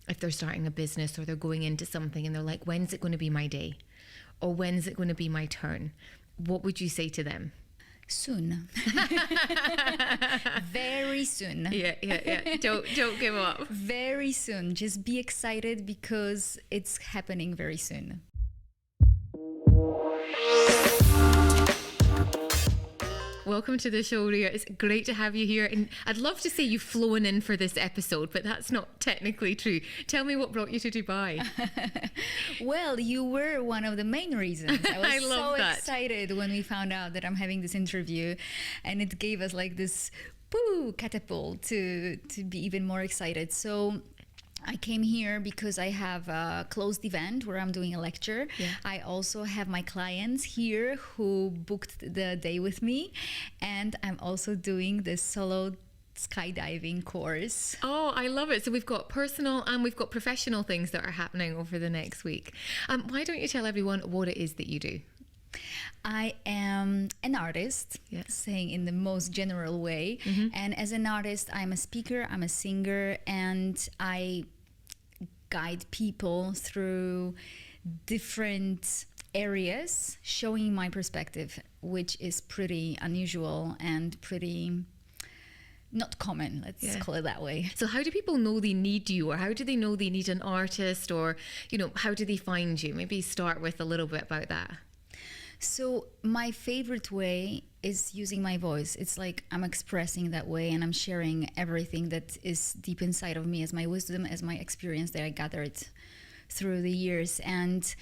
if they're starting a business or they're going into something and they're like, when's it going to be my day? Or when's it going to be my turn? What would you say to them? Soon. Very soon. Yeah. Don't give up. Very soon. Just be excited because it's happening very soon. Welcome to the show, Riya. It's great to have you here. And I'd love to say you've flown in for this episode, but that's not technically true. Tell me what brought you to Dubai. Well, you were one of the main reasons. I was so excited when we found out that I'm having this interview, and it gave us like this catapult to be even more excited. So I came here because I have a closed event where I'm doing a lecture. Yeah. I also have my clients here who booked the day with me, and I'm also doing the solo skydiving course. Oh, I love it. So we've got personal and we've got professional things that are happening over the next week. Why don't you tell everyone what it is that you do? I am an artist, saying in the most general way. Mm-hmm. And as an artist, I'm a speaker, I'm a singer, and I guide people through different areas, showing my perspective, which is pretty unusual and pretty not common, let's call it that way. So how do people know they need you, or how do they know they need an artist, or, how do they find you? Maybe start with a little bit about that. So my favorite way is using my voice. It's like I'm expressing that way, and I'm sharing everything that is deep inside of me as my wisdom, as my experience that I gathered through the years. And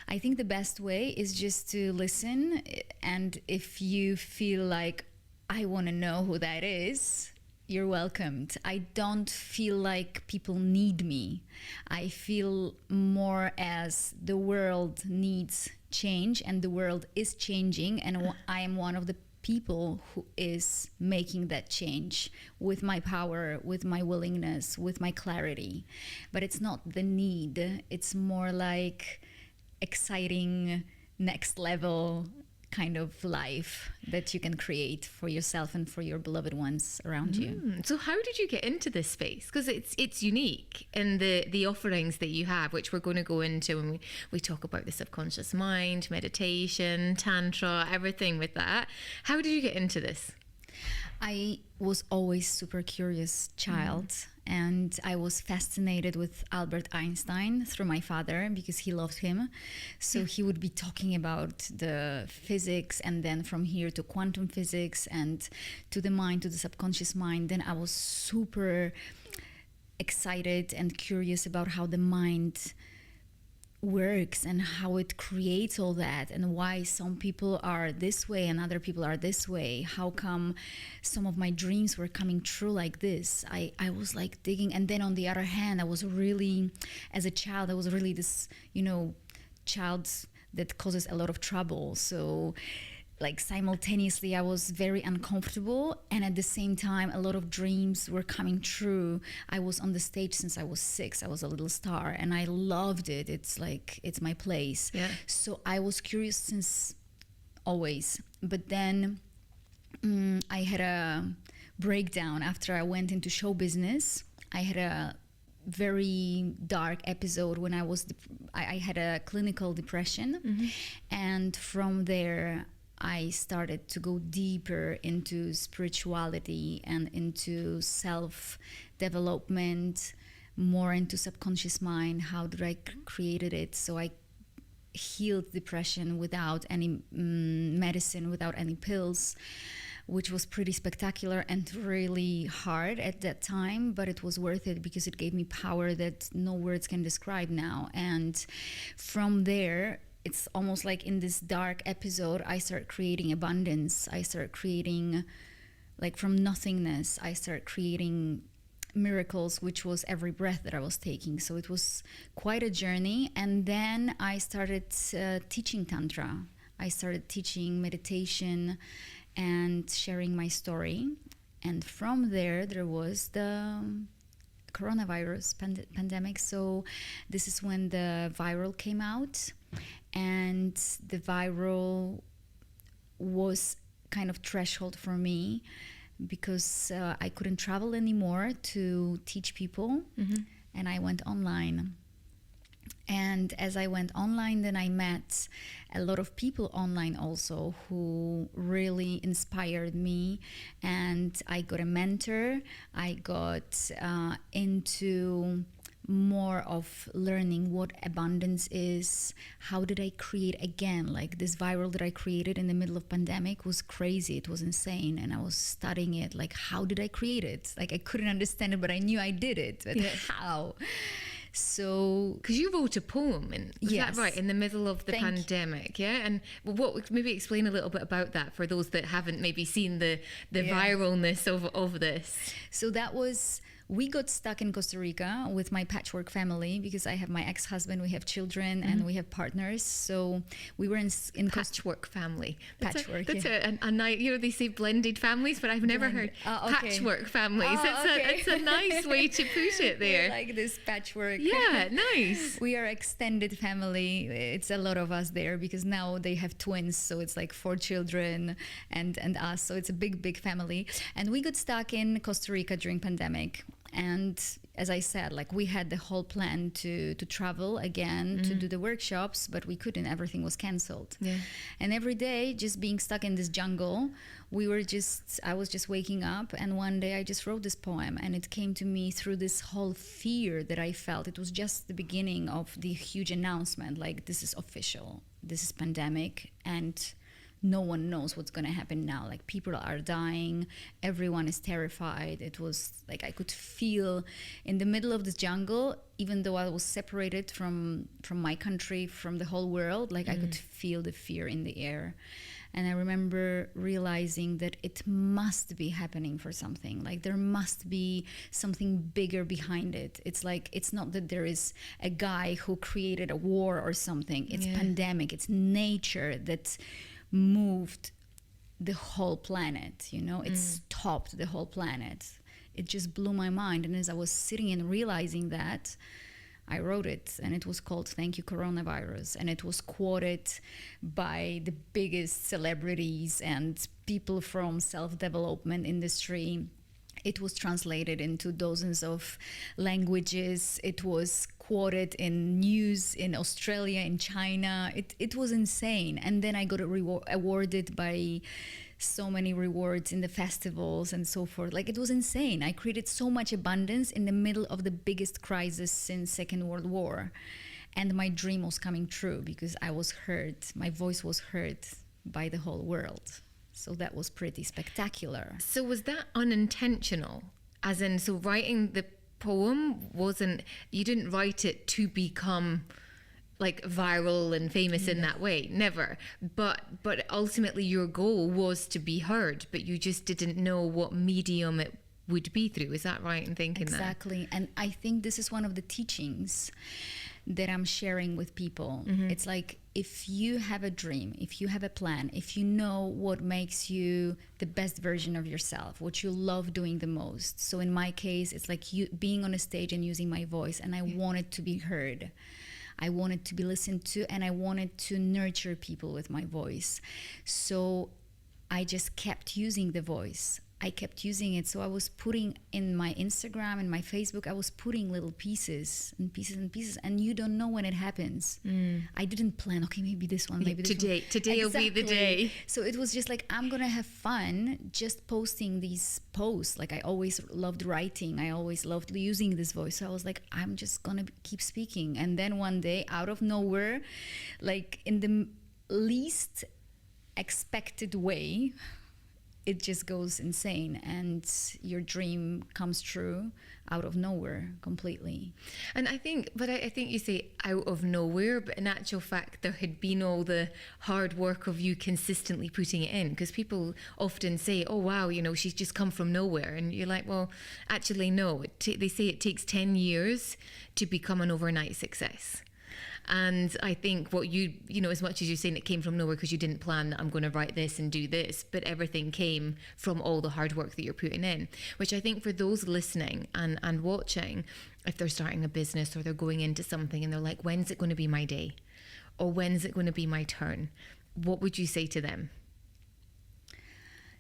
I think the best way is just to listen. And if you feel like, I want to know who that is, you're welcomed. I don't feel like people need me. I feel more as the world needs change, and the world is changing, and I am one of the people who is making that change with my power, with my willingness, with my clarity. But it's not the need. It's more like exciting next level kind of life that you can create for yourself and for your beloved ones around you. So how did you get into this space? Because it's unique in the offerings that you have, which we're going to go into when we talk about the subconscious mind, meditation, tantra, everything with that. How did you get into this? I was always super curious child, and I was fascinated with Albert Einstein through my father because he loved him. So he would be talking about the physics, and then from here to quantum physics and to the mind, to the subconscious mind. Then I was super excited and curious about how the mind works and how it creates all that, and why some people are this way and other people are this way. How come some of my dreams were coming true like this? I was like digging. And then on the other hand, I was really, as a child, I was really this, child that causes a lot of trouble. So like simultaneously I was very uncomfortable, and at the same time a lot of dreams were coming true. I was on the stage since I was 6. I was a little star, and I loved it. It's like, it's my place. So I was curious since always. But then I had a breakdown after I went into show business. I had a very dark episode when I had a clinical depression. And from there I started to go deeper into spirituality and into self-development, more into subconscious mind. How did I created it? So I healed depression without any medicine, without any pills, which was pretty spectacular and really hard at that time, but it was worth it because it gave me power that no words can describe now. And from there, it's almost like in this dark episode, I start creating abundance. I start creating, like from nothingness, I start creating miracles, which was every breath that I was taking. So it was quite a journey. And then I started teaching Tantra. I started teaching meditation and sharing my story. And from there was the coronavirus pandemic. So this is when the viral came out. And the viral was kind of threshold for me because I couldn't travel anymore to teach people. and I went online. And as I went online, then I met a lot of people online also who really inspired me. And I got a mentor. I got into more of learning what abundance is. How did I create again? Like this viral that I created in the middle of pandemic was crazy. It was insane. And I was studying it. Like, how did I create it? Like, I couldn't understand it, but I knew I did it. But how? So, because you wrote a poem, and was that right, in the middle of the pandemic? Yeah. And what, maybe explain a little bit about that for those that haven't maybe seen the viralness of this. So that was, we got stuck in Costa Rica with my patchwork family because I have my ex-husband, we have children, and we have partners. So we were in patchwork family. Patchwork. That's a nice, you know, they say blended families, but I've never heard patchwork families. It's a nice way to put it there. Like this patchwork. Yeah, nice. We are extended family. It's a lot of us there because now they have twins, so it's like 4 children and us. So it's a big family. And we got stuck in Costa Rica during pandemic. And as I said, like we had the whole plan to travel again, to do the workshops, but we couldn't. Everything was canceled. Yeah. And every day, just being stuck in this jungle, I was just waking up, and one day I just wrote this poem, and it came to me through this whole fear that I felt. It was just the beginning of the huge announcement, like this is official, this is pandemic, and no one knows what's going to happen now. Like people are dying, everyone is terrified. It was like I could feel in the middle of this jungle, even though I was separated from my country, from the whole world, like I could feel the fear in the air. And I remember realizing that it must be happening for something. Like there must be something bigger behind it. It's like, it's not that there is a guy who created a war or something. It's pandemic, it's nature that moved the whole planet, you know, it stopped the whole planet. It just blew my mind. And as I was sitting and realizing that, I wrote it, and it was called Thank You Coronavirus, and it was quoted by the biggest celebrities and people from self-development industry. It was translated into dozens of languages. It was quoted in news in Australia, in China. It was insane. And then I got awarded by so many rewards in the festivals and so forth. Like it was insane. I created so much abundance in the middle of the biggest crisis since Second World War. And my dream was coming true because I was heard. My voice was heard by the whole world. So that was pretty spectacular. So was that unintentional? As in, so writing the poem you didn't write it to become like viral and famous in that way, never. But ultimately your goal was to be heard, but you just didn't know what medium it would be through. Is that right in thinking that? Exactly. And I think this is one of the teachings that I'm sharing with people. It's like, if you have a dream, if you have a plan, if you know what makes you the best version of yourself, what you love doing the most. So in my case, it's like you being on a stage and using my voice, and I wanted to be heard. I wanted to be listened to, and I wanted to nurture people with my voice. So I just kept using the voice. I kept using it. So I was putting in my Instagram and my Facebook, I was putting little pieces and pieces and pieces, and you don't know when it happens. I didn't plan, okay, maybe this one, maybe this one. Today will be the day. So it was just like, I'm gonna have fun just posting these posts. Like I always loved writing. I always loved using this voice. So I was like, I'm just gonna keep speaking. And then one day, out of nowhere, like in the least expected way, it just goes insane, and your dream comes true out of nowhere completely. And I think you say out of nowhere, but in actual fact, there had been all the hard work of you consistently putting it in, because people often say, oh, wow, you know, she's just come from nowhere. And you're like, well, actually, no. They say it takes 10 years to become an overnight success. And I think what you know, as much as you're saying it came from nowhere because you didn't plan that I'm going to write this and do this, but everything came from all the hard work that you're putting in, which I think for those listening and watching, if they're starting a business or they're going into something and they're like, when's it going to be my day? Or when's it going to be my turn? What would you say to them?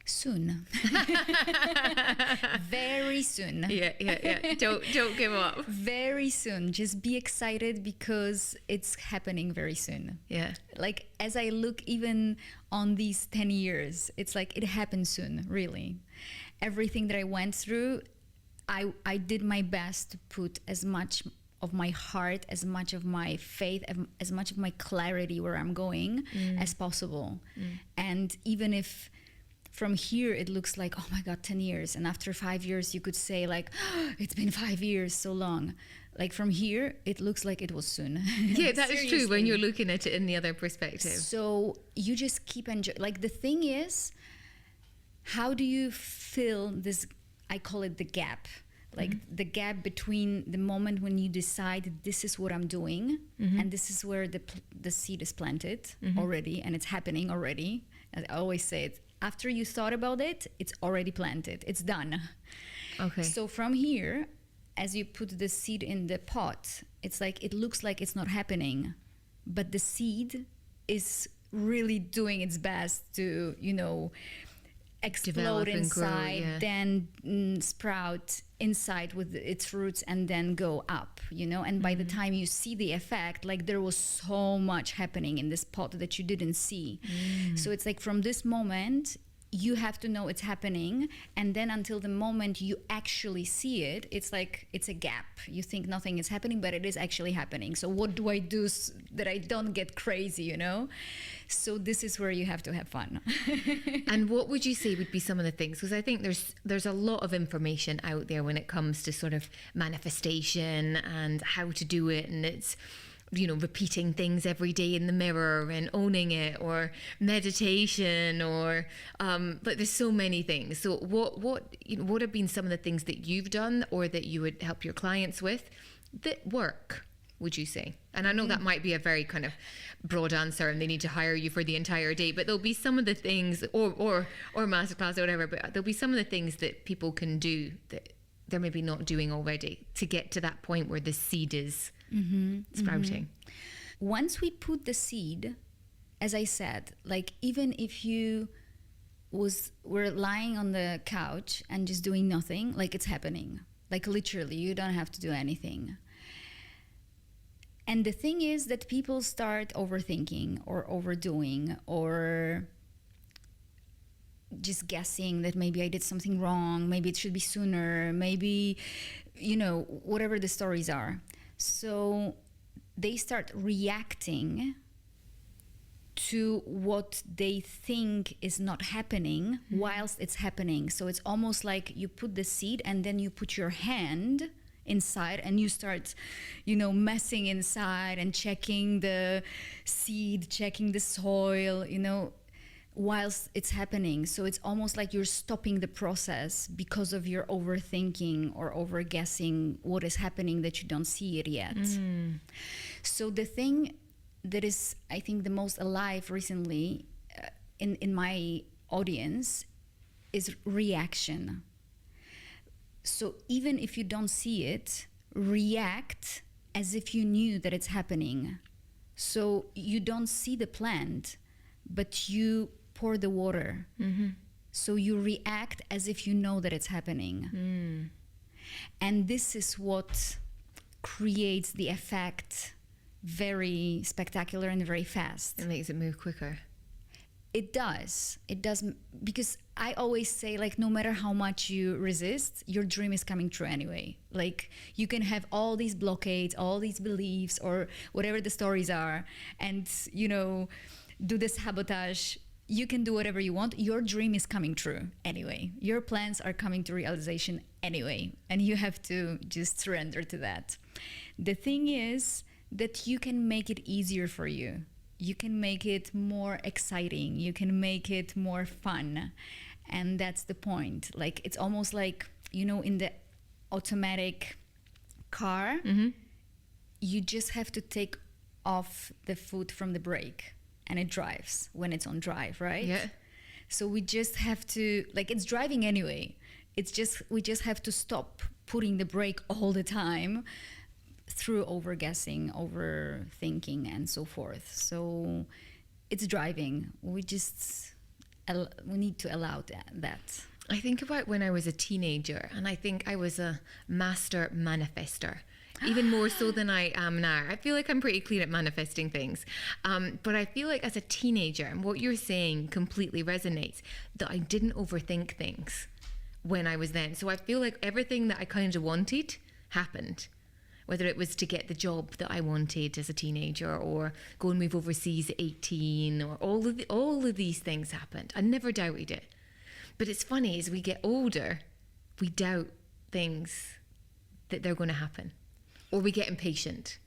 Soon. Very soon. Yeah. Don't give up. Very soon. Just be excited because it's happening very soon. Yeah. Like, as I look even on these 10 years, it's like it happened soon, really. Everything that I went through, I did my best to put as much of my heart, as much of my faith, as much of my clarity where I'm going as possible. And even if from here it looks like, oh my God, 10 years. And after 5 years, you could say like, oh, it's been 5 years, so long. Like from here, it looks like it was soon. Yeah, that is true when you're looking at it in the other perspective. So you just keep enjoying. Like the thing is, how do you fill this, I call it the gap. Like the gap between the moment when you decide this is what I'm doing and this is where the seed is planted already and it's happening already. As I always say it, after you thought about it, it's already planted. It's done. Okay. So from here, as you put the seed in the pot, it's like it looks like it's not happening, but the seed is really doing its best to, you know, explode inside, grow, then sprout inside with its roots and then go up, you know. And by the time you see the effect, like there was so much happening in this pot that you didn't see. So it's like from this moment you have to know it's happening, and then until the moment you actually see it, it's like it's a gap. You think nothing is happening, but it is actually happening. So what do I do that I don't get crazy, you know? So this is where you have to have fun. And what would you say would be some of the things? Because I think there's a lot of information out there when it comes to sort of manifestation and how to do it, and it's, you know, repeating things every day in the mirror and owning it, or meditation, or but there's so many things. So what have been some of the things that you've done or that you would help your clients with that work, would you say? And I know that might be a very kind of broad answer and they need to hire you for the entire day, but there'll be some of the things, or masterclass or whatever, but there'll be some of the things that people can do that they're maybe not doing already to get to that point where the seed is sprouting. Once we put the seed, as I said, like even if you were lying on the couch and just doing nothing, like it's happening. Like literally, you don't have to do anything. And the thing is that people start overthinking or overdoing or just guessing that maybe I did something wrong, maybe it should be sooner, maybe, you know, whatever the stories are. So they start reacting to what they think is not happening whilst it's happening. So it's almost like you put the seed and then you put your hand inside and you start, you know, messing inside and checking the seed, checking the soil, you know, whilst it's happening. So it's almost like you're stopping the process because of your overthinking or overguessing what is happening that you don't see it yet. So the thing that is, I think, the most alive recently in my audience is reaction. So even if you don't see it, react as if you knew that it's happening. So you don't see the plant, but you pour the water. So you react as if you know that it's happening. And this is what creates the effect very spectacular and very fast. It makes it move quicker. It does, because I always say, like, no matter how much you resist, your dream is coming true anyway. Like, you can have all these blockades, all these beliefs, or whatever the stories are, and, you know, do this sabotage. You can do whatever you want. Your dream is coming true anyway. Your plans are coming to realization anyway, and you have to just surrender to that. The thing is that you can make it easier for you. You can make it more exciting. You can make it more fun. And that's the point. Like, it's almost like, you know, in the automatic car, you just have to take off the foot from the brake and it drives when it's on drive, right? Yeah. So we just have to, like, it's driving anyway. It's just, we just have to stop putting the brake all the time through overguessing, overthinking, and so forth. So it's driving. We just we need to allow that. I think about when I was a teenager, and I think I was a master manifester. Even more so than I am now. I feel like I'm pretty clear at manifesting things. But I feel like as a teenager, and what you're saying completely resonates, that I didn't overthink things when I was then. So I feel like everything that I kind of wanted happened. Whether it was to get the job that I wanted as a teenager, or go and move overseas at 18, or all of these things happened. I never doubted it. But it's funny, as we get older, we doubt things that they're going to happen. Or we get impatient.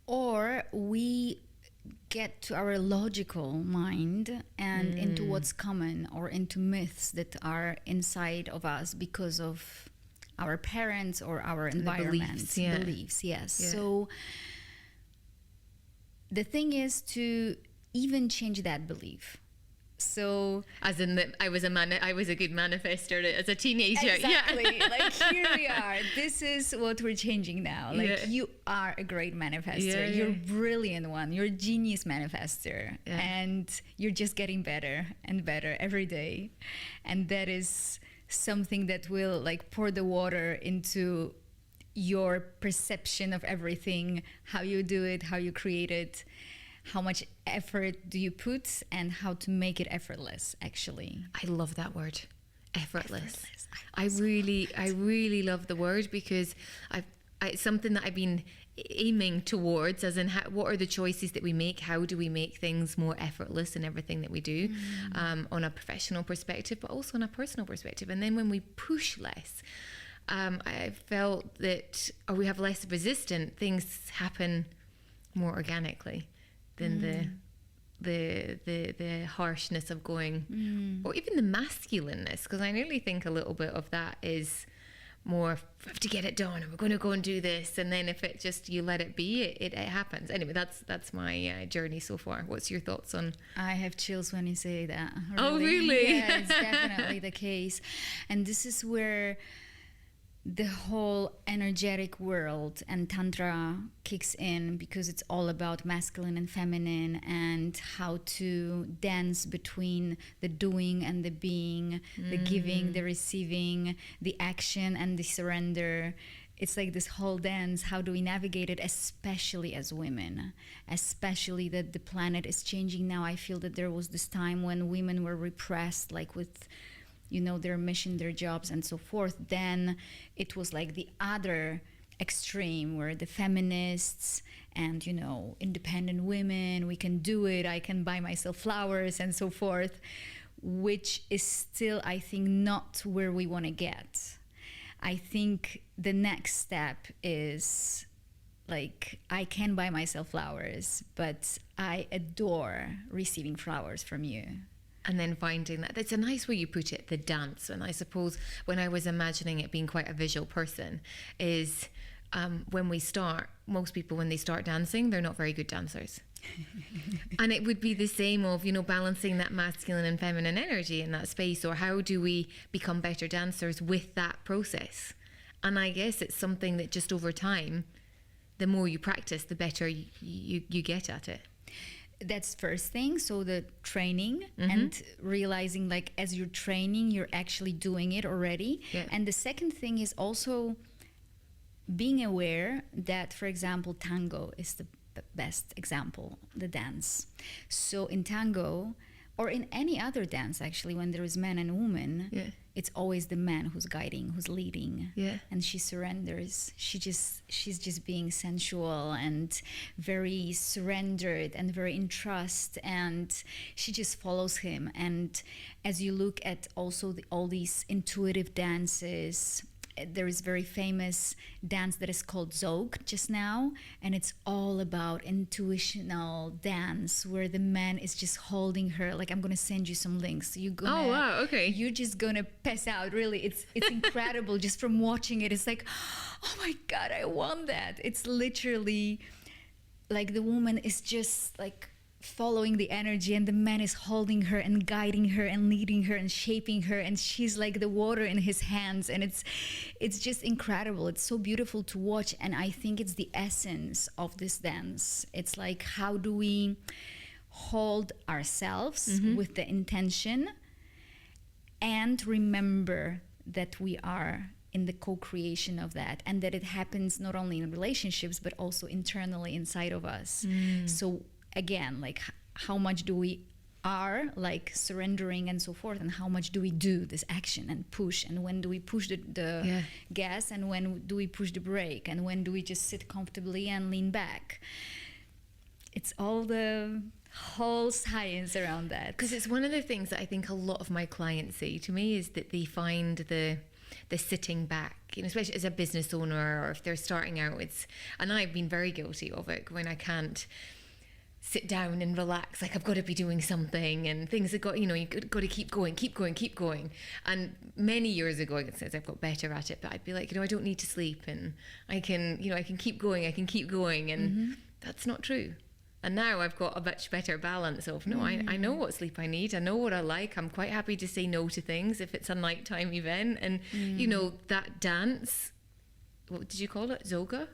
Or we get to our logical mind and into what's common, or into myths that are inside of us because of our parents or our environment. Beliefs, yes. Yeah. So the thing is to even change that belief. So, as in that I was a good manifester as a teenager. Exactly. Yeah. Like, here we are. This is what we're changing now. Like, you are a great manifester. Yeah, yeah. You're a brilliant one. You're a genius manifester. Yeah. And you're just getting better and better every day. And that is something that will like pour the water into your perception of everything, how you do it, how you create it, how much effort do you put, and how to make it effortless, actually. I love that word, effortless. I really love the word, because it's something that I've been aiming towards, as in what are the choices that we make? How do we make things more effortless in everything that we do, on a professional perspective, but also on a personal perspective? And then when we push less, I felt that, or we have less resistant, things happen more organically than the harshness of going, or even the masculineness, because I really think a little bit of that is more, we have to get it done, and we're going to go and do this, and then if it just, you let it be, it happens. Anyway, that's my journey so far. What's your thoughts on? I have chills when you say that. Really. Oh, really? Yeah, it's definitely the case. And this is where the whole energetic world and Tantra kicks in, because it's all about masculine and feminine, and how to dance between the doing and the being, the giving, the receiving, the action and the surrender. It's like this whole dance. How do we navigate it, especially as women? Especially that the planet is changing now. I feel that there was this time when women were repressed, like with, you know, their mission, their jobs, and so forth. Then it was like the other extreme, where the feminists and, you know, independent women, we can do it, I can buy myself flowers, and so forth, which is still, I think, not where we want to get. I think the next step is, like, I can buy myself flowers, but I adore receiving flowers from you. And then finding that, that's a nice way you put it, the dance. And I suppose when I was imagining it being quite a visual person, is when we start, most people, when they start dancing, they're not very good dancers. And it would be the same of, you know, balancing that masculine and feminine energy in that space, or how do we become better dancers with that process? And I guess it's something that just over time, the more you practice, the better you get at it. That's first thing. So the training, and realizing, like, as you're training, you're actually doing it already. Yeah. And the second thing is also being aware that, for example, tango is the best example, the dance. So in tango, or in any other dance, actually, when there is man and woman, it's always the man who's guiding, who's leading, and she surrenders. She's just being sensual and very surrendered and very in trust, and she just follows him. And as you look at also all these intuitive dances, there is very famous dance that is called Zouk just now, and it's all about intuitional dance, where the man is just holding her. Like, I'm gonna send you some links. You're gonna, oh wow, okay. You're just gonna pass out. Really, it's incredible. Just from watching it, it's like, oh my God, I want that. It's literally like the woman is just like following the energy, and the man is holding her and guiding her and leading her and shaping her, and she's like the water in his hands, and it's just incredible. It's so beautiful to watch, and I think it's the essence of this dance. It's like, how do we hold ourselves with the intention and remember that we are in the co-creation of that, and that it happens not only in relationships but also internally inside of us. So again, like how much do we are like surrendering and so forth, and how much do we do this action and push, and when do we push the gas, and when do we push the brake, and when do we just sit comfortably and lean back. It's all the whole science around that. Because it's one of the things that I think a lot of my clients say to me is that they find the sitting back, you know, especially as a business owner, or if they're starting out, and I've been very guilty of it, when I can't sit down and relax, like I've got to be doing something, and things have got, you know, you've got to keep going. And many years ago, as I've got better at it, but I'd be like, you know, I don't need to sleep, and I can keep going, and that's not true. And now I've got a much better balance of, no, I know what sleep I need. I know what I like. I'm quite happy to say no to things if it's a nighttime event. And, you know, that dance, what did you call it? Zoga?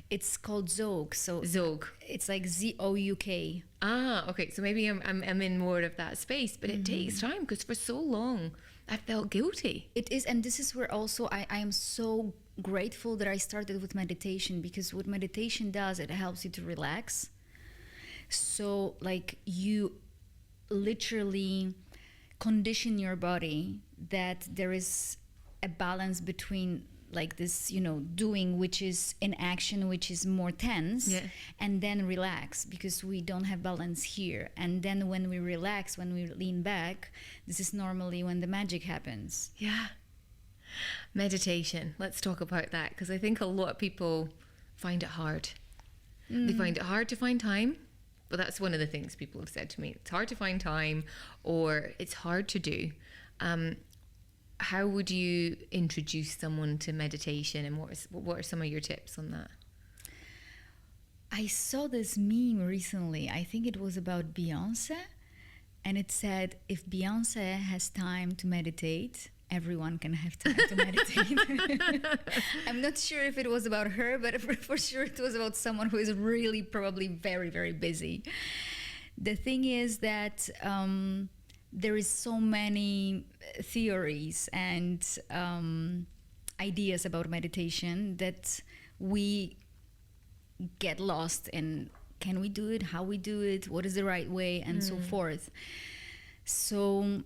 It's called Zog. So Zog. It's like ZOUK. Ah, okay. So maybe I'm in more of that space, but it takes time, because for so long I felt guilty. It is, and this is where also I am so grateful that I started with meditation, because what meditation does, it helps you to relax. So like you literally condition your body that there is a balance between like this, you know, doing, which is in action, which is more tense, and then relax, because we don't have balance here. And then when we relax, when we lean back, this is normally when the magic happens. Yeah. Meditation. Let's talk about that, because I think a lot of people find it hard. They find it hard to find time. But that's one of the things people have said to me. It's hard to find time, or it's hard to do. How would you introduce someone to meditation, and what are some of your tips on that? I saw this meme recently. I think it was about Beyoncé, and it said, if Beyoncé has time to meditate, everyone can have time to meditate. I'm not sure if it was about her, but for sure it was about someone who is really probably very, very busy. The thing is that there is so many theories and ideas about meditation that we get lost in. Can we do it? How we do it? What is the right way? And so forth. So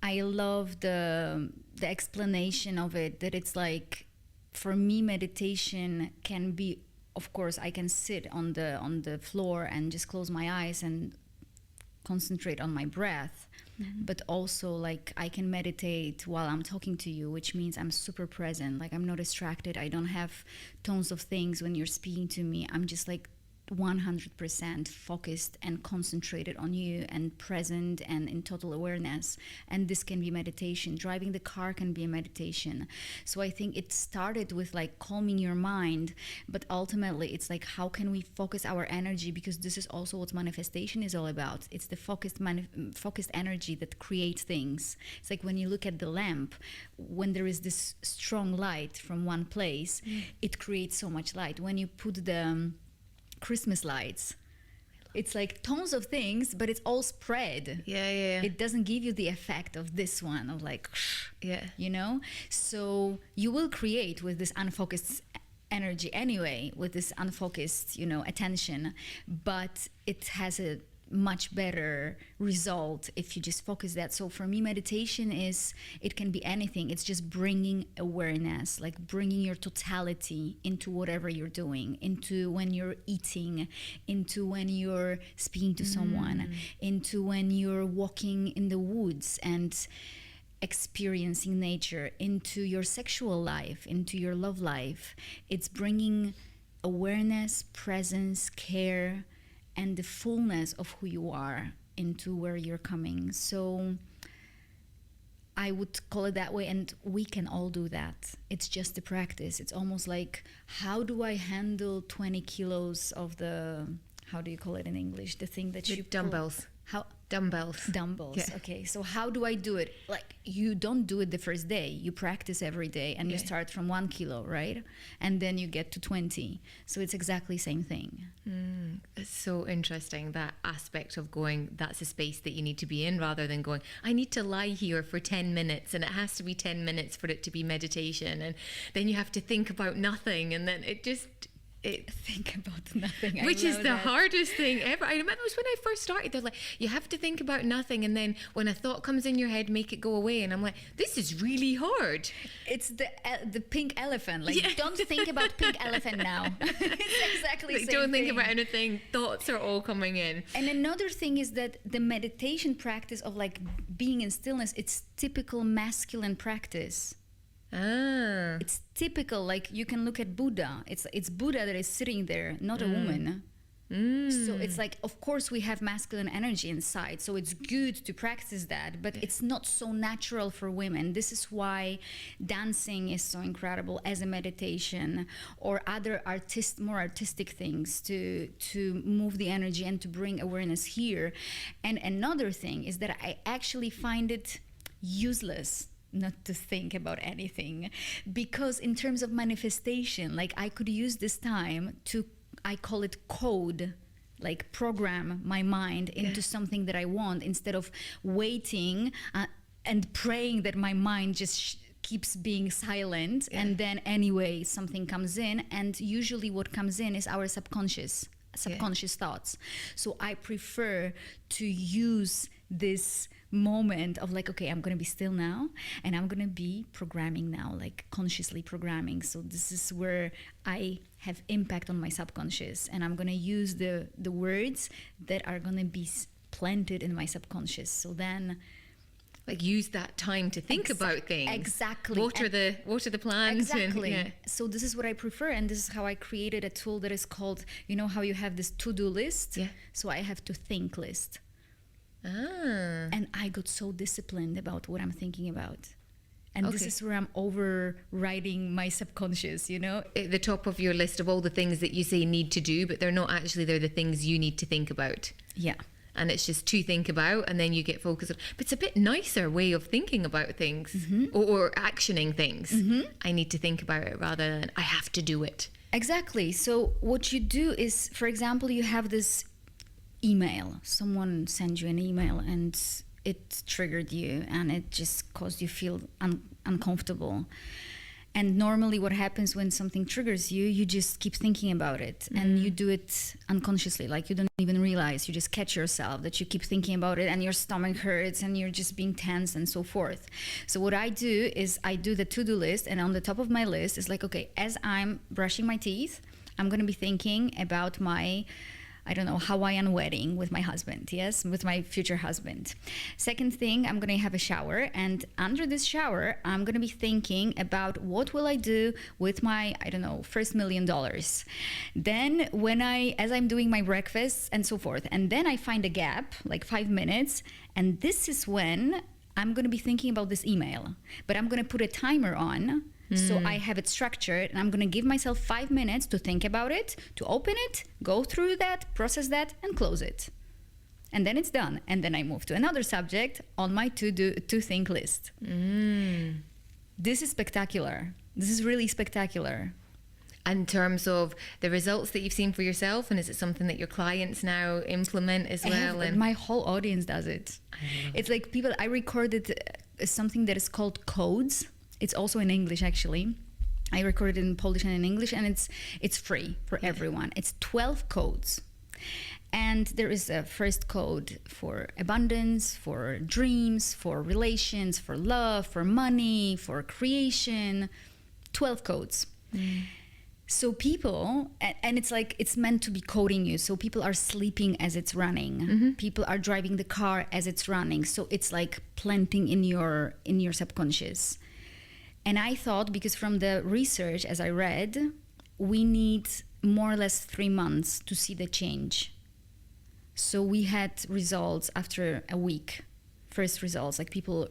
I love the explanation of it, that it's like, for me, meditation can be, of course, I can sit on the floor and just close my eyes and concentrate on my breath. But also, like, I can meditate while I'm talking to you, which means I'm super present. Like, I'm not distracted. I don't have tons of things when you're speaking to me. I'm just like 100% focused and concentrated on you, and present and in total awareness. And this can be meditation. Driving the car can be a meditation. So I think it started with like calming your mind, but ultimately it's like, how can we focus our energy? Because this is also what manifestation is all about. It's the focused energy that creates things. It's like when you look at the lamp, when there is this strong light from one place, it creates so much light. When you put the Christmas lights, it's like tons of things, but it's all spread. It doesn't give you the effect of this one, of like, you know? So you will create with this unfocused energy anyway, with this unfocused, you know, attention, but it has a much better result if you just focus that. So for me, meditation is, it can be anything. It's just bringing awareness, like bringing your totality into whatever you're doing, into when you're eating, into when you're speaking to someone, into when you're walking in the woods and experiencing nature, into your sexual life, into your love life. It's bringing awareness, presence, care, and the fullness of who you are into where you're coming. So I would call it that way, and we can all do that. It's just a practice. It's almost like, how do I handle 20 kilos of the, how do you call it in English? The thing that you dumbbells. How? Dumbbells. Yeah. Okay, so how do I do it? Like, you don't do it the first day. You practice every day, and you start from 1 kilo, right? And then you get to 20. So it's exactly the same thing. It's so interesting, that aspect of going, that's a space that you need to be in, rather than going, I need to lie here for 10 minutes and it has to be 10 minutes for it to be meditation. And then you have to think about nothing. And then think about nothing. Which is the hardest thing ever. I remember it was when I first started, they're like, you have to think about nothing, and then when a thought comes in your head, make it go away. And I'm like, this is really hard. It's the pink elephant. Like, don't think about pink elephant now. It's exactly the same don't think thing. about anything. Thoughts are all coming in. And another thing is that the meditation practice of like being in stillness, it's typical masculine practice. It's typical, like you can look at Buddha. It's Buddha that is sitting there, not a woman. So it's like, of course we have masculine energy inside, so it's good to practice that, but it's not so natural for women. This is why dancing is so incredible as a meditation, or other more artistic things to move the energy and to bring awareness here. And another thing is that I actually find it useless not to think about anything, because in terms of manifestation, like I could use this time to, I call it code, like program my mind into something that I want, instead of waiting and praying that my mind just keeps being silent, and then anyway something comes in, and usually what comes in is our subconscious thoughts. So I prefer to use this moment of like, okay, I'm going to be still now, and I'm going to be programming now, like consciously programming. So this is where I have impact on my subconscious, and I'm going to use the words that are going to be planted in my subconscious. So then, like, use that time to think about things. Exactly. Water the plants. Exactly. And, So this is what I prefer, and this is how I created a tool that is called, you know how you have this to-do list? Yeah. So I have to think list. And I got so disciplined about what I'm thinking about. And this is where I'm overriding my subconscious, you know? At the top of your list of all the things that you say need to do, but they're the things you need to think about. Yeah. And it's just to think about, and then you get focused on. But it's a bit nicer way of thinking about things, or actioning things. I need to think about it rather than I have to do it. Exactly. So what you do is, for example, you have this email. Someone sends you an email and it triggered you, and it just caused you feel uncomfortable. And normally what happens when something triggers you, you just keep thinking about it, and you do it unconsciously, like you don't even realize. You just catch yourself that you keep thinking about it, and your stomach hurts, and you're just being tense and so forth. So what I do is I do the to-do list, and on the top of my list is like, okay, as I'm brushing my teeth, I'm going to be thinking about my, I don't know, Hawaiian wedding with my husband, with my future husband. Second thing, I'm gonna have a shower, and under this shower, I'm gonna be thinking about what will I do with my, I don't know, first $1 million. Then as I'm doing my breakfast and so forth, and then I find a gap, like 5 minutes, and this is when I'm gonna be thinking about this email, but I'm gonna put a timer on. So I have it structured, and I'm going to give myself 5 minutes to think about it, to open it, go through that, process that, and close it. And then it's done. And then I move to another subject on my to think list. This is spectacular. This is really spectacular. In terms of the results that you've seen for yourself, and is it something that your clients now implement as well? And my whole audience does it. It's like I recorded something that is called codes. It's also in English, actually. I recorded it in Polish and in English, and it's free for everyone. It's 12 codes. And there is a first code for abundance, for dreams, for relations, for love, for money, for creation. 12 codes. So people, and it's like, it's meant to be coding you. So people are sleeping as it's running. People are driving the car as it's running. So it's like planting in your subconscious. And I thought, because from the research, as I read, we need more or less 3 months to see the change. So we had results after a week, first results, like people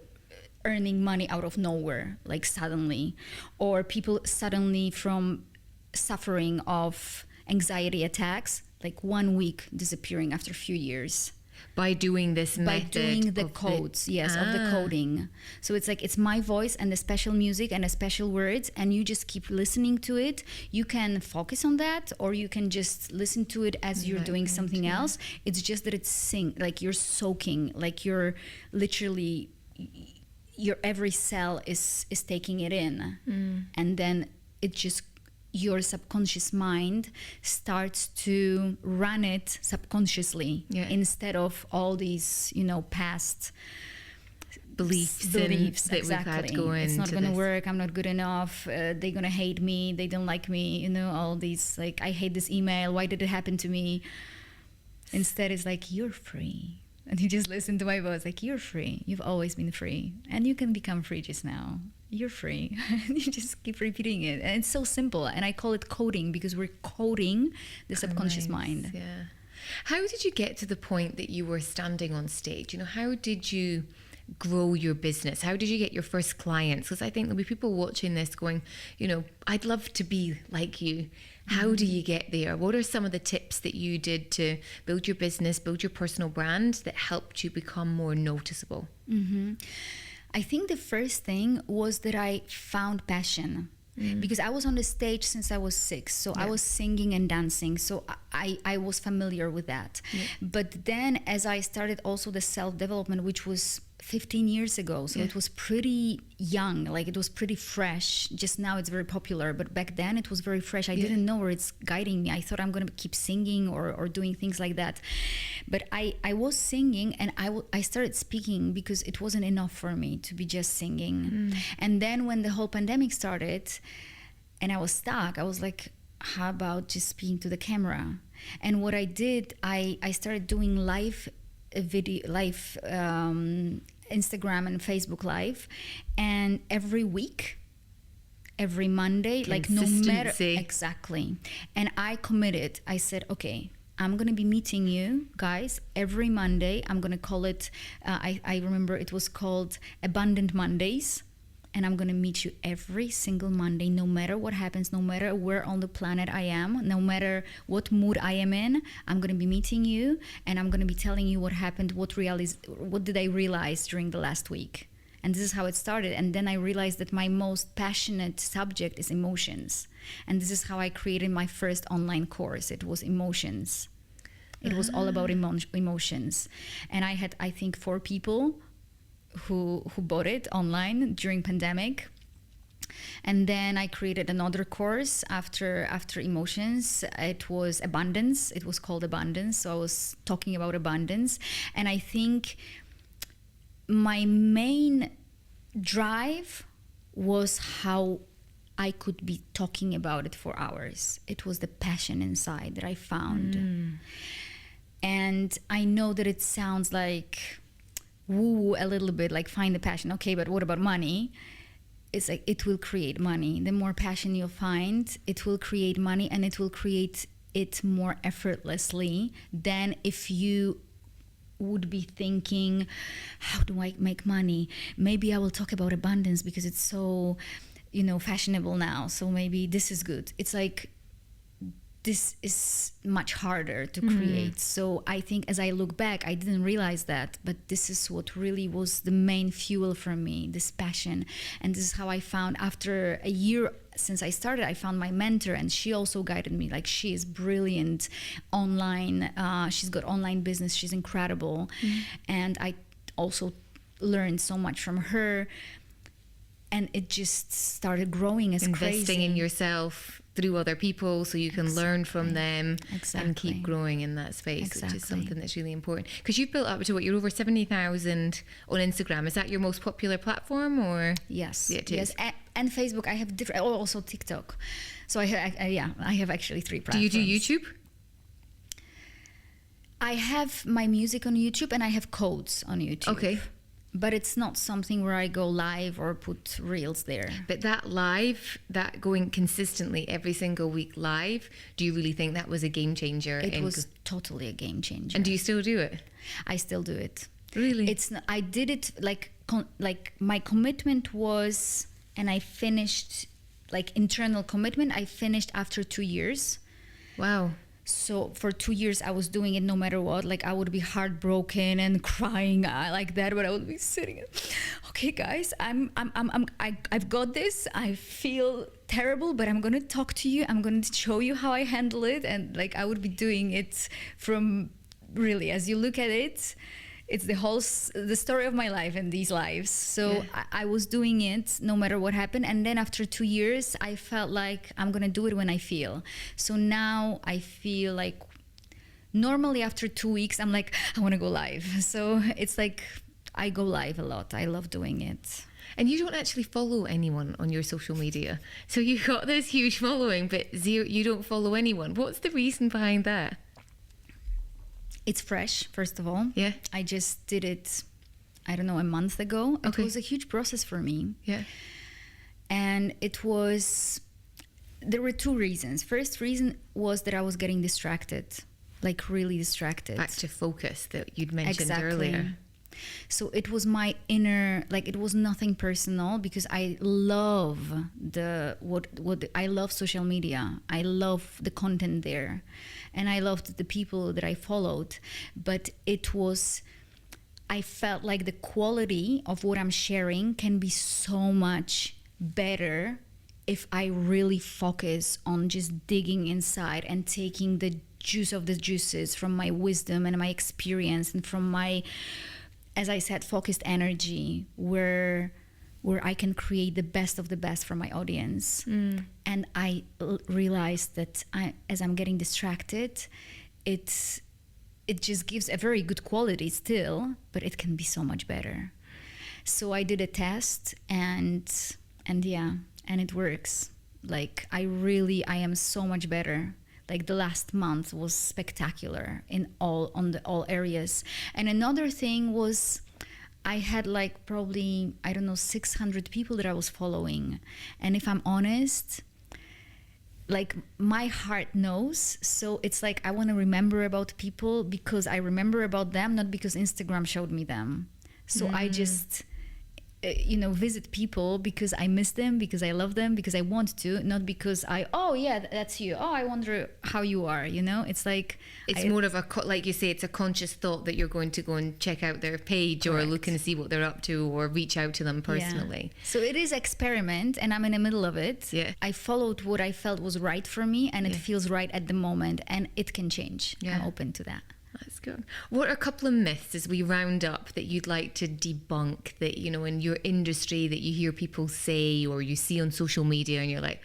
earning money out of nowhere, like suddenly, or people suddenly from suffering of anxiety attacks, like 1 week disappearing after a few years. By doing this method. By doing the codes, of the coding. So it's like, it's my voice and the special music and the special words, and you just keep listening to it. You can focus on that, or you can just listen to it as you're doing something else. It's just that it's like you're soaking, like you're literally, your every cell is taking it in. And then it just, your subconscious mind starts to run it subconsciously instead of all these, past beliefs that we've had going. It's not going to work. I'm not good enough. They're going to hate me. They don't like me. All these, like, I hate this email. Why did it happen to me? Instead, it's like, you're free. And you just listen to my voice, like, you're free. You've always been free. And you can become free just now. You're free. You just keep repeating it. And it's so simple. And I call it coding, because we're coding the subconscious mind. Yeah. How did you get to the point that you were standing on stage? How did you grow your business? How did you get your first clients? Because I think there'll be people watching this going, I'd love to be like you. How do you get there? What are some of the tips that you did to build your business, build your personal brand that helped you become more noticeable? I think the first thing was that I found passion. Because I was on the stage since I was 6, so I was singing and dancing, so I was familiar with that. But then as I started also the self-development, which was 15 years ago, so it was pretty young, like it was pretty fresh. Just now it's very popular, but back then it was very fresh. I didn't know where it's guiding me. I thought I'm going to keep singing or doing things like that. But I was singing, and I started speaking because it wasn't enough for me to be just singing. And then when the whole pandemic started and I was stuck, I was like, how about just speaking to the camera? And what I did, I started doing live Instagram and Facebook live, and every week, every Monday, like no matter exactly. And I committed. I said, okay, I'm gonna be meeting you guys every Monday. I'm gonna call it. I remember it was called Abundant Mondays. And I'm going to meet you every single Monday, no matter what happens, no matter where on the planet I am, no matter what mood I am in. I'm going to be meeting you, and I'm going to be telling you what happened, what did I realize during the last week. And this is how it started. And then I realized that my most passionate subject is emotions. And this is how I created my first online course. It was emotions. It was all about emotions. And I had, I think, 4 people who bought it online during pandemic. And then I created another course after emotions. It was abundance. It was called abundance. So I was talking about abundance. And I think my main drive was how I could be talking about it for hours. It was the passion inside that I found. And I know that it sounds like woo a little bit, like find the passion. Okay, but what about money? It's like, it will create money. The more passion you find, it will create money, and it will create it more effortlessly than if you would be thinking, how do I make money? Maybe I will talk about abundance because it's so, fashionable now. So maybe this is good. It's like, this is much harder to create. So I think as I look back, I didn't realize that, but this is what really was the main fuel for me, this passion. And this is how I found, after a year since I started, I found my mentor, and she also guided me. Like, she is brilliant online. She's got online business. She's incredible. And I also learned so much from her. And it just started growing as crazy. Investing in yourself through other people so you can learn from them and keep growing in that space, which is something that's really important. Because you've built up to you're over 70,000 on Instagram. Is that your most popular platform, or? Yes, yes. And Facebook. I have different, also TikTok. So I have actually 3 platforms. Do you do YouTube? I have my music on YouTube, and I have codes on YouTube. Okay. But it's not something where I go live or put reels there. But that live, that going consistently every single week live, do you really think that was a game changer? It was totally a game changer. And do you still do it? I still do it. Really? I did it like my commitment was, and I finished, like internal commitment, I finished after 2 years. Wow. So for 2 years, I was doing it no matter what. Like I would be heartbroken and crying like that, but I would be sitting. Okay, guys, I've got this. I feel terrible, but I'm gonna talk to you. I'm gonna show you how I handle it, and like I would be doing it from really, as you look at it, it's the story of my life and these lives. So I was doing it no matter what happened. And then after 2 years, I felt like I'm going to do it when I feel. So now I feel like normally after 2 weeks, I'm like, I want to go live. So it's like I go live a lot. I love doing it. And you don't actually follow anyone on your social media. So you've got this huge following, but you don't follow anyone. What's the reason behind that? It's fresh, first of all. Yeah. I just did it, I don't know, a month ago. Okay. It was a huge process for me. Yeah. And there were two reasons. First reason was that I was getting distracted, like really distracted. Back to focus that you'd mentioned Exactly. earlier. So it was my inner, like it was nothing personal, because I love I love social media. I love the content there, and I loved the people that I followed. But I felt like the quality of what I'm sharing can be so much better if I really focus on just digging inside and taking the juice of the juices from my wisdom and my experience and from my, as I said, focused energy, where I can create the best of the best for my audience. And I realized that as I'm getting distracted, it just gives a very good quality still, but it can be so much better. So I did a test, and it works. Like I am so much better. Like the last month was spectacular in all areas. And another thing was, I had like probably, I don't know, 600 people that I was following. And if I'm honest, like my heart knows. So it's like I want to remember about people because I remember about them, not because Instagram showed me them. So I just visit people because I miss them, because I love them, because I want to, not because that's you. Oh, I wonder how you are. It's like it's more of a, like you say, it's a conscious thought that you're going to go and check out their page. Correct. Or look and see what they're up to, or reach out to them personally. Yeah. So it is experiment, and I'm in the middle of it. Yeah. I followed what I felt was right for me, and it feels right at the moment, and it can change. Yeah. I'm open to that. That's good. What are a couple of myths as we round up that you'd like to debunk, that, in your industry, that you hear people say or you see on social media and you're like,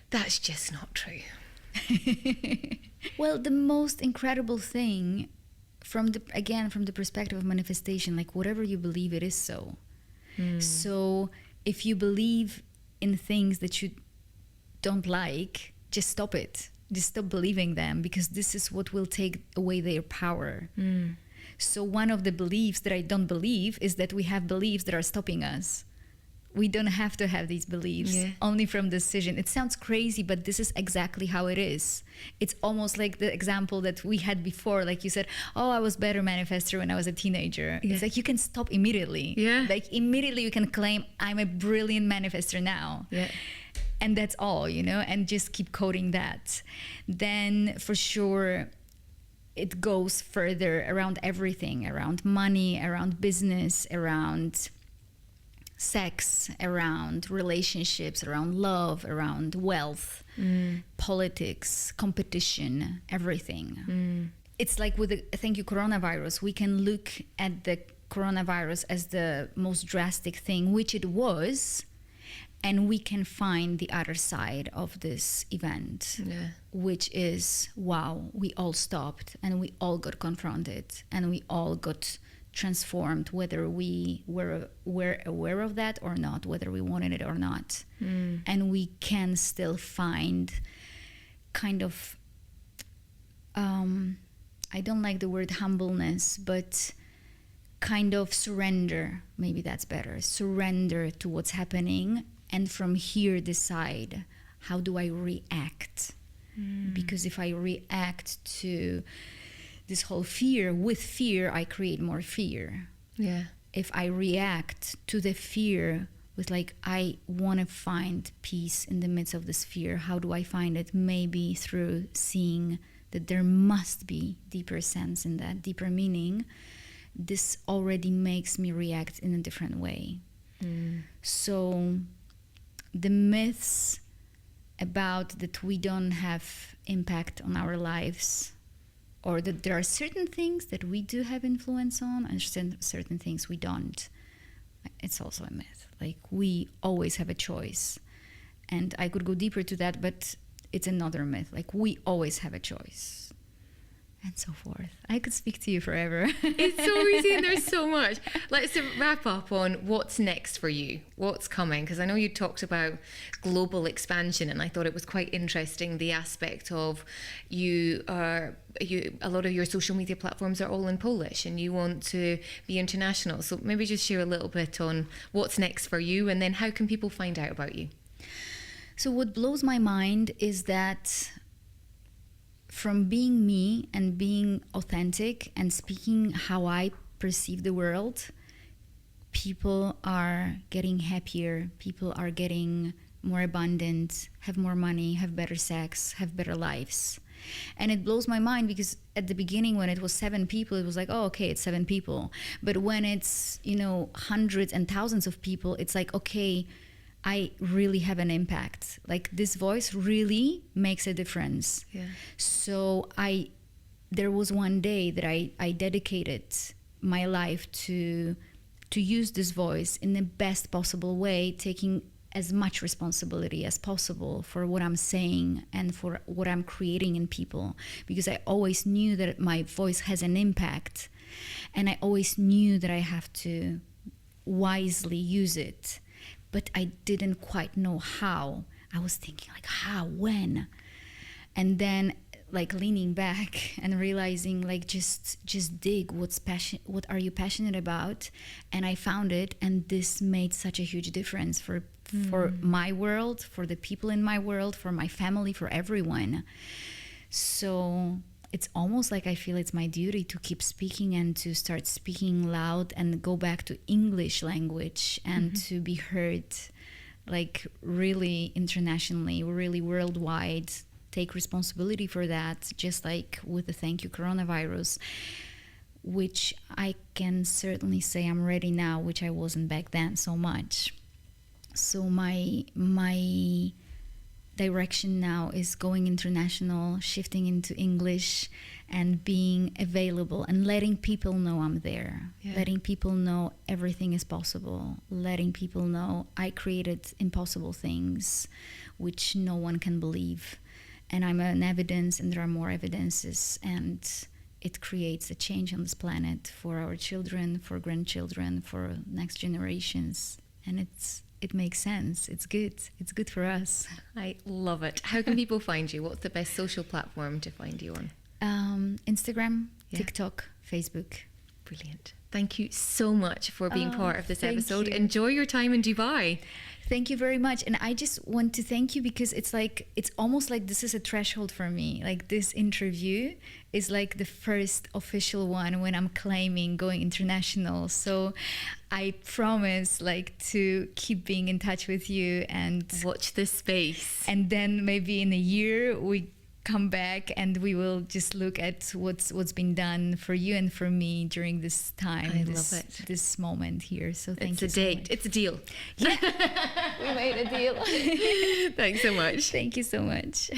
that's just not true? Well, the most incredible thing from the perspective of manifestation, like whatever you believe, it is so. So if you believe in things that you don't like, just stop it. Just stop believing them, because this is what will take away their power. So one of the beliefs that I don't believe is that we have beliefs that are stopping us. We don't have to have these beliefs, only from decision. It sounds crazy, but this is exactly how it is. It's almost like the example that we had before. Like you said, oh, I was better manifester when I was a teenager. It's like you can stop immediately. Like immediately you can claim, I'm a brilliant manifester now. And that's all, and just keep coding that. Then for sure, it goes further around everything, around money, around business, around sex, around relationships, around love, around wealth, politics, competition, everything. It's like with the coronavirus, we can look at the coronavirus as the most drastic thing, which it was, and we can find the other side of this event, which is, wow, we all stopped and we all got confronted and we all got transformed, whether we were aware of that or not, whether we wanted it or not. And we can still find kind of, I don't like the word humbleness, but kind of surrender, maybe that's better, surrender to what's happening, and from here decide, how do I react? Because if I react to this whole fear, with fear, I create more fear. If I react to the fear with like, I want to find peace in the midst of this fear, how do I find it? Maybe through seeing that there must be deeper sense in that, deeper meaning, this already makes me react in a different way. So the myths about that we don't have impact on our lives, or that there are certain things that we do have influence on and certain things we don't, it's also a myth. Like, we always have a choice. And I could go deeper to that, but it's another myth. Like, we always have a choice, and so forth. I could speak to you forever. It's so easy, and there's so much. Let's wrap up on what's next for you. What's coming? Because I know you talked about global expansion, and I thought it was quite interesting, the aspect of a lot of your social media platforms are all in Polish, and you want to be international. So maybe just share a little bit on what's next for you, and then how can people find out about you? So what blows my mind is that from being me and being authentic and speaking how I perceive the world, people are getting happier, people are getting more abundant, have more money, have better sex, have better lives. And it blows my mind because at the beginning, when it was 7 people, it was like, oh, okay, it's 7 people. But when it's, hundreds and thousands of people, it's like, okay, I really have an impact. Like, this voice really makes a difference. Yeah. So there was one day that I dedicated my life to use this voice in the best possible way, taking as much responsibility as possible for what I'm saying and for what I'm creating in people, because I always knew that my voice has an impact, and I always knew that I have to wisely use it. But I didn't quite know how. I was thinking, like, how, when? And then, like, leaning back and realizing, like, just dig what are you passionate about? And I found it, and this made such a huge difference for my world, for the people in my world, for my family, for everyone. So it's almost like I feel it's my duty to keep speaking and to start speaking loud and go back to English language and to be heard, like, really internationally, really worldwide. Take responsibility for that, just like with the Thank You Coronavirus, which I can certainly say I'm ready now, which I wasn't back then so much. So my direction now is going international, shifting into English, and being available and letting people know I'm there. Yeah. Letting people know everything is possible. Letting people know I created impossible things which no one can believe. And I'm an evidence, and there are more evidences, and it creates a change on this planet for our children, for grandchildren, for next generations. And it makes sense. It's good. It's good for us. I love it. How can people find you? What's the best social platform to find you on? Instagram, TikTok, Facebook. Brilliant. Thank you so much for being part of this episode. You. Enjoy your time in Dubai. Thank you very much. And I just want to thank you because it's almost like this is a threshold for me. Like, this interview is like the first official one when I'm claiming going international. So I promise, like, to keep being in touch with you and watch this space. And then maybe in a year we come back and we will just look at what's been done for you and for me during this time. I love it. This moment here. So thank you. It's a date. It's a deal. Yeah, we made a deal. Thanks so much. Thank you so much.